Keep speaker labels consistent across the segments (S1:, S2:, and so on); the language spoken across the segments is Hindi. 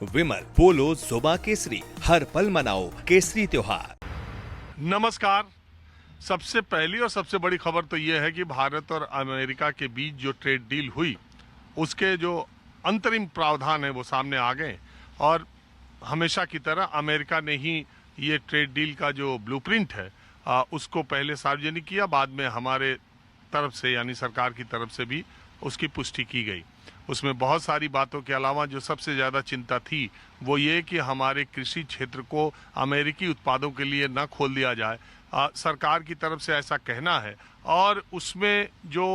S1: विमल पोलो जुबा केसरी, हर पल मनाओ केसरी त्योहार।
S2: नमस्कार। सबसे पहली और सबसे बड़ी खबर तो यह है कि भारत और अमेरिका के बीच जो ट्रेड डील हुई उसके जो अंतरिम प्रावधान है वो सामने आ गए और हमेशा की तरह अमेरिका ने ही ये ट्रेड डील का जो ब्लूप्रिंट है उसको पहले सार्वजनिक किया, बाद में हमारे तरफ से यानी सरकार की तरफ से भी उसकी पुष्टि की गई। उसमें बहुत सारी बातों के अलावा जो सबसे ज़्यादा चिंता थी वो ये कि हमारे कृषि क्षेत्र को अमेरिकी उत्पादों के लिए न खोल दिया जाए। सरकार की तरफ से ऐसा कहना है और उसमें जो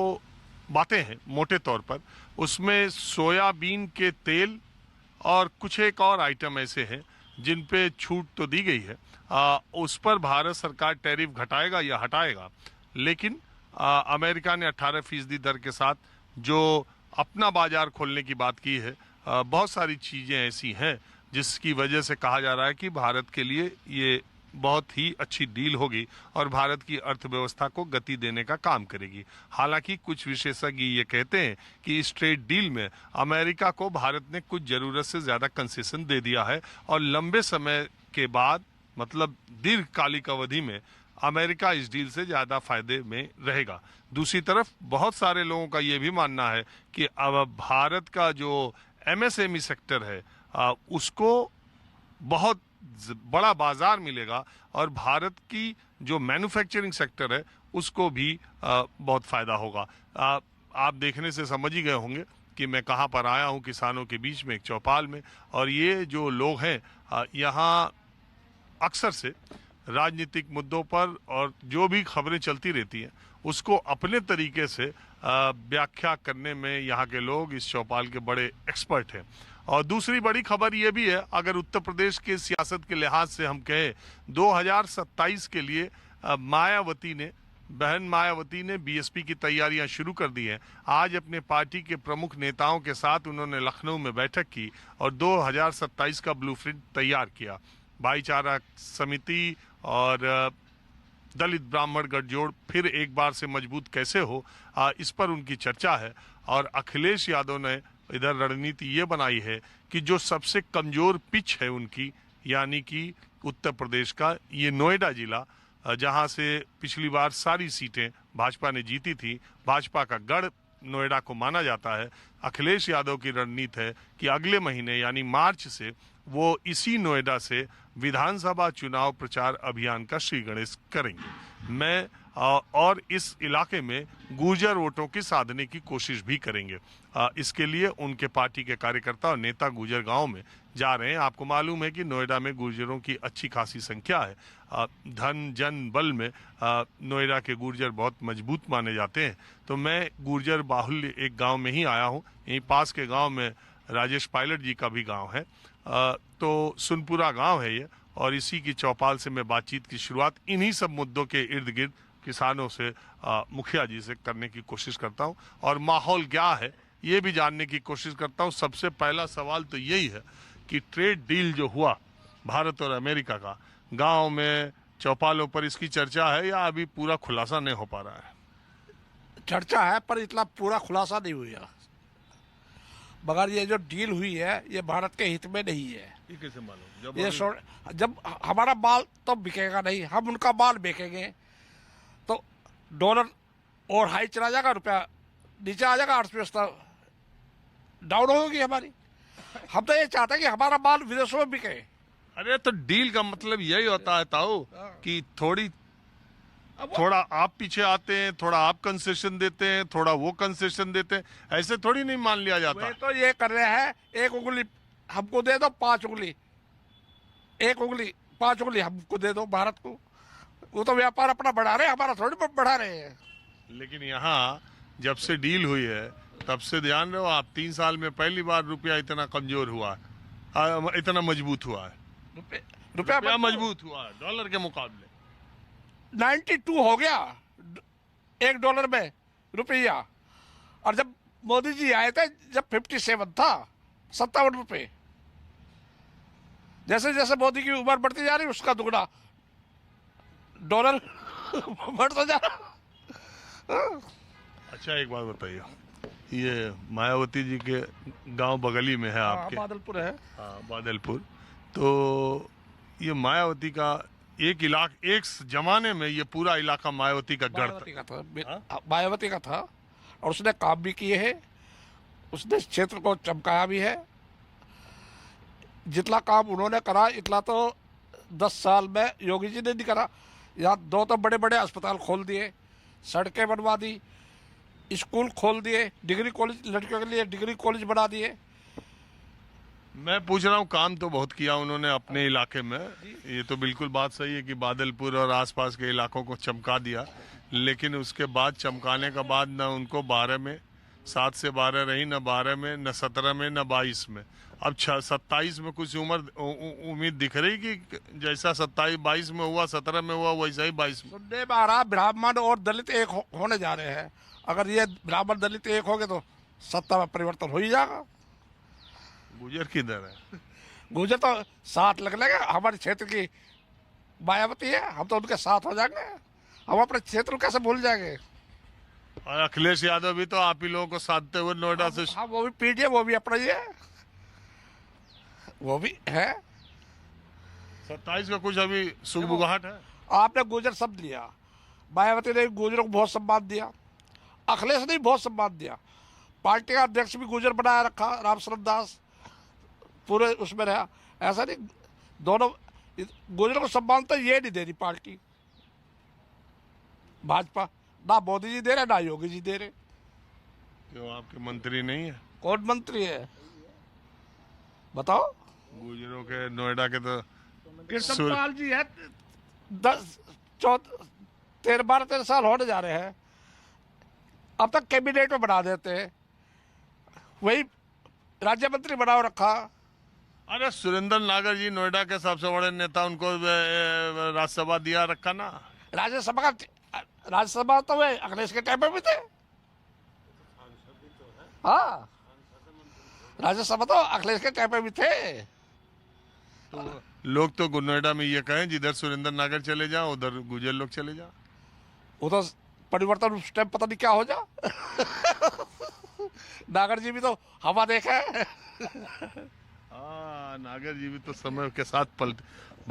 S2: बातें हैं मोटे तौर पर उसमें सोयाबीन के तेल और कुछ एक और आइटम ऐसे हैं जिन पे छूट तो दी गई है। उस पर भारत सरकार टैरिफ घटाएगा या हटाएगा, लेकिन अमेरिका ने 18% दर के साथ जो अपना बाजार खोलने की बात की है। बहुत सारी चीज़ें ऐसी हैं जिसकी वजह से कहा जा रहा है कि भारत के लिए ये बहुत ही अच्छी डील होगी और भारत की अर्थव्यवस्था को गति देने का काम करेगी। हालांकि कुछ विशेषज्ञ ये कहते हैं कि इस ट्रेड डील में अमेरिका को भारत ने कुछ ज़रूरत से ज़्यादा कंसेशन दे दिया है और लंबे समय के बाद मतलब दीर्घकालिक अवधि में अमेरिका इस डील से ज़्यादा फायदे में रहेगा। दूसरी तरफ बहुत सारे लोगों का ये भी मानना है कि अब भारत का जो एमएसएमई सेक्टर है उसको बहुत बड़ा बाजार मिलेगा और भारत की जो मैन्युफैक्चरिंग सेक्टर है उसको भी बहुत फ़ायदा होगा। आप देखने से समझ ही गए होंगे कि मैं कहाँ पर आया हूँ, किसानों के बीच में एक चौपाल में, और ये जो लोग हैं यहाँ अक्सर से राजनीतिक मुद्दों पर और जो भी खबरें चलती रहती हैं उसको अपने तरीके से व्याख्या करने में यहाँ के लोग इस चौपाल के बड़े एक्सपर्ट हैं। और दूसरी बड़ी खबर ये भी है, अगर उत्तर प्रदेश के सियासत के लिहाज से हम कहें 2027 के लिए बहन मायावती ने बीएसपी की तैयारियां शुरू कर दी हैं। आज अपने पार्टी के प्रमुख नेताओं के साथ उन्होंने लखनऊ में बैठक की और 2027 का ब्लूप्रिंट तैयार किया। भाईचारा समिति और दलित ब्राह्मण गठजोड़ फिर एक बार से मजबूत कैसे हो, इस पर उनकी चर्चा है। और अखिलेश यादव ने इधर रणनीति ये बनाई है कि जो सबसे कमजोर पिच है उनकी, यानी कि उत्तर प्रदेश का ये नोएडा जिला, जहां से पिछली बार सारी सीटें भाजपा ने जीती थी, भाजपा का गढ़ नोएडा को माना जाता है। अखिलेश यादव की रणनीति है कि अगले महीने यानी मार्च से वो इसी नोएडा से विधानसभा चुनाव प्रचार अभियान का श्री गणेश करेंगे। मैं और इस इलाके में गुर्जर वोटों की साधने की कोशिश भी करेंगे। इसके लिए उनके पार्टी के कार्यकर्ता और नेता गुर्जर गांव में जा रहे हैं। आपको मालूम है कि नोएडा में गुर्जरों की अच्छी खासी संख्या है। धन जन बल में नोएडा के गुर्जर बहुत मजबूत माने जाते हैं। तो मैं गुर्जर बाहुल्य एक गांव में ही आया हूं। यहीं पास के गांव में राजेश पायलट जी का भी गांव है। तो सुनपुरा गांव है ये, और इसी की चौपाल से मैं बातचीत की शुरुआत इन्हीं सब मुद्दों के इर्द गिर्द किसानों से, मुखिया जी से करने की कोशिश करता हूं और माहौल क्या है ये भी जानने की कोशिश करता हूं। सबसे पहला सवाल तो यही है कि ट्रेड डील जो हुआ भारत और अमेरिका का, गांव में चौपालों पर इसकी चर्चा है या अभी पूरा खुलासा नहीं हो पा रहा है?
S3: चर्चा है पर इतना पूरा खुलासा नहीं हुआ। मगर ये जो डील हुई है ये भारत के हित में नहीं है।
S2: ये कैसे मालूम?
S3: जब हमारा माल तो बिकेगा नहीं, हम उनका माल बेचेंगे तो डॉलर और हाई चला जाएगा, रुपया नीचे आ जाएगा, अर्थव्यवस्था डाउन होगी हमारी। हम तो ये चाहते हैं कि हमारा माल विदेशों में बिके।
S2: अरे तो डील का मतलब यही होता है ताऊ कि थोड़ा आप पीछे आते हैं, थोड़ा आप कंसेशन देते हैं, थोड़ा वो कंसेशन देते हैं, ऐसे थोड़ी नहीं मान लिया जाता।
S3: वे तो ये कर रहे हैं, एक उंगली हमको दे दो, 5 उंगली, एक उंगली 5 उंगली हमको दे दो भारत को। वो तो व्यापार अपना बढ़ा रहे हैं, हमारा थोड़ी बढ़ा रहे हैं।
S2: लेकिन यहाँ जब से डील हुई है तब से ध्यान रहो आप, 3 साल में पहली बार रुपया इतना कमजोर हुआ है, इतना मजबूत हुआ है। रुपया मजबूत हुआ है डॉलर के मुकाबले।
S3: 92 हो गया $1 में रुपया, और जब मोदी जी आए थे जब 57 था, 57 रुपये। जैसे जैसे मोदी की उम्र बढ़ती जा रही उसका दुगना डॉलर बढ़ता जा रहा।
S2: अच्छा एक बात बताइए, ये मायावती जी के गांव बगली में है आपके।
S3: बादलपुर है।
S2: हाँ, बादलपुर। तो ये मायावती का एक जमाने में ये पूरा इलाका मायावती का गढ़
S3: मायावती
S2: था।
S3: का था, मायावती का था, और उसने काम भी किए हैं, उसने इस क्षेत्र को चमकाया भी है। जितना काम उन्होंने करा इतना तो 10 साल में योगी जी ने नहीं करा। यहाँ 2 तो बड़े बड़े अस्पताल खोल दिए, सड़कें बनवा दी, स्कूल खोल दिए, डिग्री कॉलेज, लड़कियों के लिए डिग्री कॉलेज बना दिए।
S2: मैं पूछ रहा हूँ, काम तो बहुत किया उन्होंने अपने इलाके में, ये तो बिल्कुल बात सही है कि बादलपुर और आसपास के इलाकों को चमका दिया, लेकिन उसके बाद चमकाने का बाद न उनको 12 में 7 से 12 रही, न 12 में, न 17 में, न 22 में। अब 27 में कुछ उम्मीद दिख रही कि जैसा 22 में हुआ, 17 में हुआ, वैसा ही 22 में।
S3: सुनने में आ रहा ब्राह्मण और दलित एक होने जा रहे हैं। अगर ये ब्राह्मण दलित एक हो गए तो सत्ता में परिवर्तन हो ही जाएगा।
S2: गुजर किधर है?
S3: गुजर तो साथ लग लेगा, हमारे क्षेत्र की मायावती है, हम तो उनके साथ हो जाएंगे। हम अपने क्षेत्र को कैसे भूल जाएंगे?
S2: और अखिलेश यादव भी तो आप ही लोगों को साधते हुए नोएडा से।
S3: हाँ, वो भी पीढ़ी, वो भी अपना ही है, वो भी है।
S2: 27 का कुछ अभी सुगबुगाहट है।
S3: आपने गुजर शब्द लिया, मायावती ने गुजरों को बहुत सम्मान दिया, अखिलेश ने भी बहुत सम्मान दिया, पार्टी का अध्यक्ष भी गुजर बनाया रखा, रामशरण दास पूरे उसमें रहा। ऐसा नहीं, दोनों गुजरों को सम्मान तो ये नहीं दे रही पार्टी भाजपा, ना मोदी जी दे रहे, ना योगी जी दे रहे।
S2: क्यों, आपके मंत्री नहीं है?
S3: कौन मंत्री है बताओ?
S2: गुजरों के नोएडा के तो
S3: कृष्णपाल जी है, 13 साल होने जा रहे हैं, अब तक कैबिनेट में बना देते हैं, वही राज्य मंत्री बनाओ रखा।
S2: अरे सुरेंद्र नागर जी नोएडा के सबसे बड़े नेता, उनको राज्यसभा दिया रखा ना। राज्यसभा तो वे अखिलेश के टाइम में भी थे। हाँ, राज्यसभा तो अखिलेश के टाइम में भी थे। तो लोग तो नोएडा में ये कहें जिधर सुरेंद्र नागर चले जाओ उधर गुजर लोग चले जाओ।
S3: वो तो परिवर्तन उस टाइम पता नहीं क्या हो जा। नागर जी भी तो हवा देखा है।
S2: हाँ, नागर जी भी तो समय के साथ पलटे।